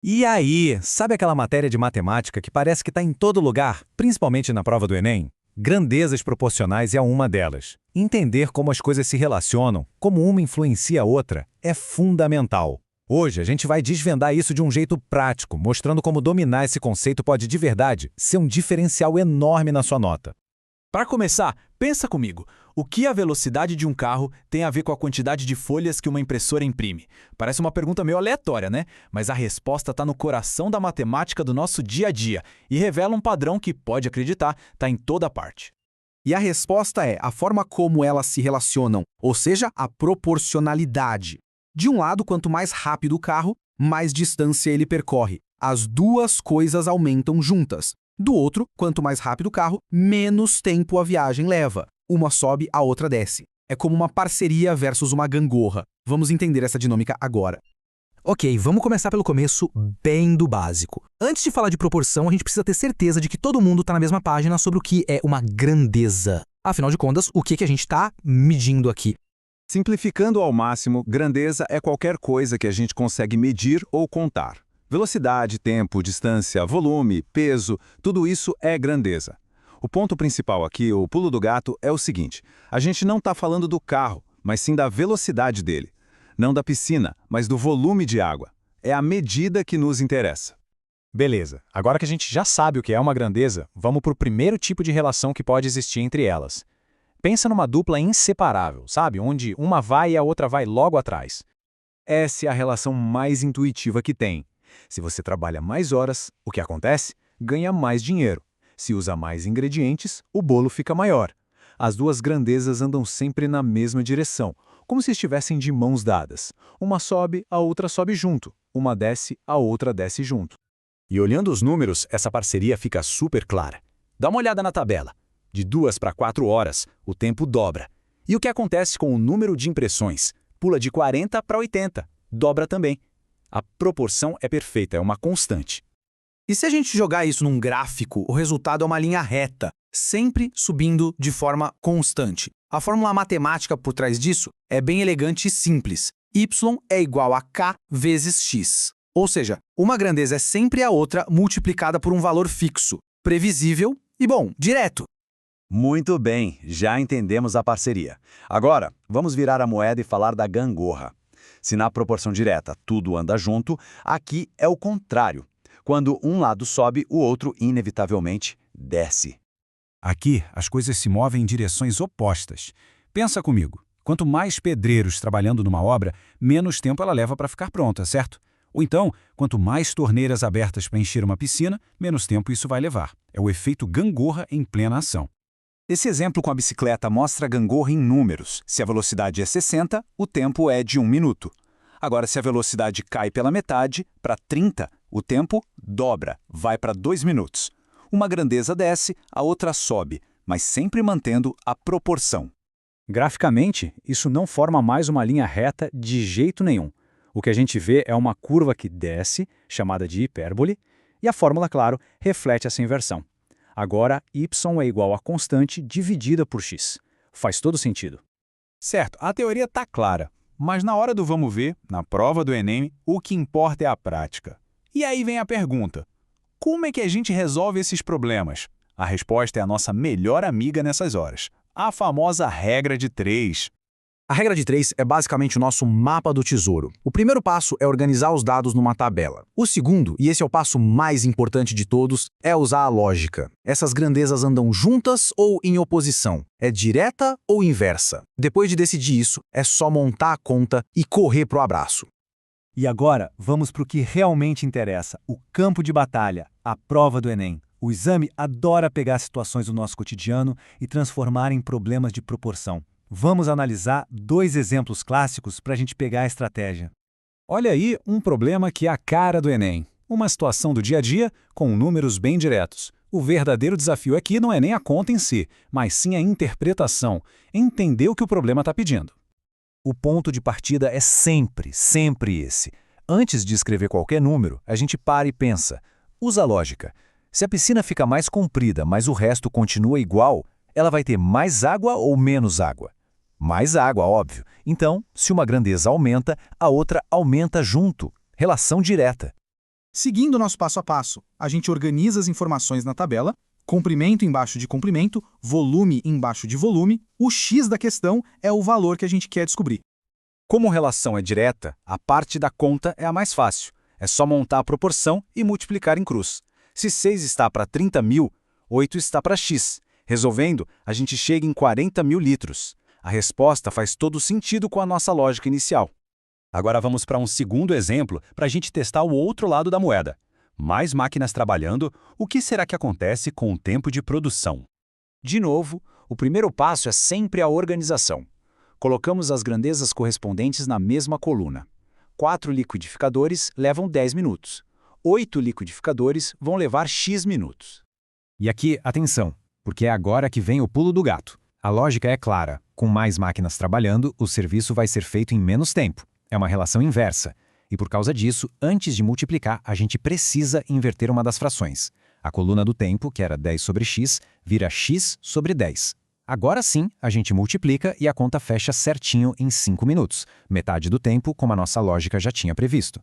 E aí, sabe aquela matéria de matemática que parece que está em todo lugar, principalmente na prova do Enem? Grandezas proporcionais é uma delas. Entender como as coisas se relacionam, como uma influencia a outra, é fundamental. Hoje a gente vai desvendar isso de um jeito prático, mostrando como dominar esse conceito pode de verdade ser um diferencial enorme na sua nota. Para começar, pensa comigo. O que a velocidade de um carro tem a ver com a quantidade de folhas que uma impressora imprime? Parece uma pergunta meio aleatória, né? Mas a resposta está no coração da matemática do nosso dia a dia e revela um padrão que, pode acreditar, está em toda parte. E a resposta é a forma como elas se relacionam, ou seja, a proporcionalidade. De um lado, quanto mais rápido o carro, mais distância ele percorre. As duas coisas aumentam juntas. Do outro, quanto mais rápido o carro, menos tempo a viagem leva. Uma sobe, a outra desce. É como uma parceria versus uma gangorra. Vamos entender essa dinâmica agora. Ok, vamos começar pelo começo, bem do básico. Antes de falar de proporção, a gente precisa ter certeza de que todo mundo está na mesma página sobre o que é uma grandeza. Afinal de contas, o que a gente está medindo aqui? Simplificando ao máximo, grandeza é qualquer coisa que a gente consegue medir ou contar. Velocidade, tempo, distância, volume, peso, tudo isso é grandeza. O ponto principal aqui, o pulo do gato, é o seguinte: a gente não está falando do carro, mas sim da velocidade dele. Não da piscina, mas do volume de água. É a medida que nos interessa. Beleza, agora que a gente já sabe o que é uma grandeza, vamos para o primeiro tipo de relação que pode existir entre elas. Pensa numa dupla inseparável, sabe? Onde uma vai e a outra vai logo atrás. Essa é a relação mais intuitiva que tem. Se você trabalha mais horas, o que acontece? Ganha mais dinheiro. Se usa mais ingredientes, o bolo fica maior. As duas grandezas andam sempre na mesma direção, como se estivessem de mãos dadas. Uma sobe, a outra sobe junto. Uma desce, a outra desce junto. E olhando os números, essa parceria fica super clara. Dá uma olhada na tabela. De 2 para 4 horas, o tempo dobra. E o que acontece com o número de impressões? Pula de 40 para 80. Dobra também. A proporção é perfeita, é uma constante. E se a gente jogar isso num gráfico, o resultado é uma linha reta, sempre subindo de forma constante. A fórmula matemática por trás disso é bem elegante e simples. Y é igual a K vezes X. Ou seja, uma grandeza é sempre a outra multiplicada por um valor fixo, previsível e, bom, direto. Muito bem, já entendemos a parceria. Agora, vamos virar a moeda e falar da gangorra. Se na proporção direta tudo anda junto, aqui é o contrário. Quando um lado sobe, o outro, inevitavelmente, desce. Aqui, as coisas se movem em direções opostas. Pensa comigo, quanto mais pedreiros trabalhando numa obra, menos tempo ela leva para ficar pronta, certo? Ou então, quanto mais torneiras abertas para encher uma piscina, menos tempo isso vai levar. É o efeito gangorra em plena ação. Esse exemplo com a bicicleta mostra a gangorra em números. Se a velocidade é 60, o tempo é de 1 minuto. Agora, se a velocidade cai pela metade, para 30, o tempo dobra, vai para 2 minutos. Uma grandeza desce, a outra sobe, mas sempre mantendo a proporção. Graficamente, isso não forma mais uma linha reta de jeito nenhum. O que a gente vê é uma curva que desce, chamada de hipérbole, e a fórmula, claro, reflete essa inversão. Agora, y é igual a constante dividida por x. Faz todo sentido. Certo, a teoria está clara, mas na hora do vamos ver, na prova do Enem, o que importa é a prática. E aí vem a pergunta: como é que a gente resolve esses problemas? A resposta é a nossa melhor amiga nessas horas, a famosa regra de 3. A regra de 3 é basicamente o nosso mapa do tesouro. O primeiro passo é organizar os dados numa tabela. O segundo, e esse é o passo mais importante de todos, é usar a lógica. Essas grandezas andam juntas ou em oposição? É direta ou inversa? Depois de decidir isso, é só montar a conta e correr pro abraço. E agora, vamos para o que realmente interessa, o campo de batalha, a prova do Enem. O exame adora pegar situações do nosso cotidiano e transformar em problemas de proporção. Vamos analisar 2 exemplos clássicos para a gente pegar a estratégia. Olha aí um problema que é a cara do Enem. Uma situação do dia a dia com números bem diretos. O verdadeiro desafio aqui não é nem a conta em si, mas sim a interpretação, entender o que o problema está pedindo. O ponto de partida é sempre esse. Antes de escrever qualquer número, a gente para e pensa. Usa a lógica. Se a piscina fica mais comprida, mas o resto continua igual, ela vai ter mais água ou menos água? Mais água, óbvio. Então, se uma grandeza aumenta, a outra aumenta junto. Relação direta. Seguindo o nosso passo a passo, a gente organiza as informações na tabela, comprimento embaixo de comprimento, volume embaixo de volume, o x da questão é o valor que a gente quer descobrir. Como relação é direta, a parte da conta é a mais fácil. É só montar a proporção e multiplicar em cruz. Se 6 está para 30.000, 8 está para x. Resolvendo, a gente chega em 40.000 litros. A resposta faz todo sentido com a nossa lógica inicial. Agora vamos para um segundo exemplo para a gente testar o outro lado da moeda. Mais máquinas trabalhando, o que será que acontece com o tempo de produção? De novo, o primeiro passo é sempre a organização. Colocamos as grandezas correspondentes na mesma coluna. 4 liquidificadores levam 10 minutos. 8 liquidificadores vão levar x minutos. E aqui, atenção, porque é agora que vem o pulo do gato. A lógica é clara. Com mais máquinas trabalhando, o serviço vai ser feito em menos tempo. É uma relação inversa. E por causa disso, antes de multiplicar, a gente precisa inverter uma das frações. A coluna do tempo, que era 10 sobre x, vira x sobre 10. Agora sim, a gente multiplica e a conta fecha certinho em 5 minutos, metade do tempo, como a nossa lógica já tinha previsto.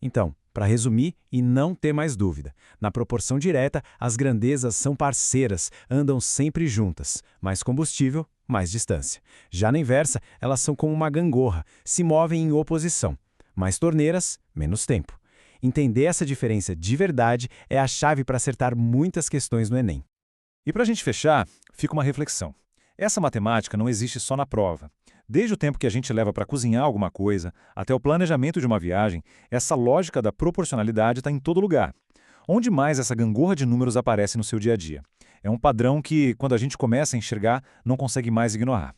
Então, para resumir e não ter mais dúvida, na proporção direta, as grandezas são parceiras, andam sempre juntas. Mais combustível, mais distância. Já na inversa, elas são como uma gangorra, se movem em oposição. Mais torneiras, menos tempo. Entender essa diferença de verdade é a chave para acertar muitas questões no Enem. E para a gente fechar, fica uma reflexão. Essa matemática não existe só na prova. Desde o tempo que a gente leva para cozinhar alguma coisa, até o planejamento de uma viagem, essa lógica da proporcionalidade está em todo lugar. Onde mais essa gangorra de números aparece no seu dia a dia? É um padrão que, quando a gente começa a enxergar, não consegue mais ignorar.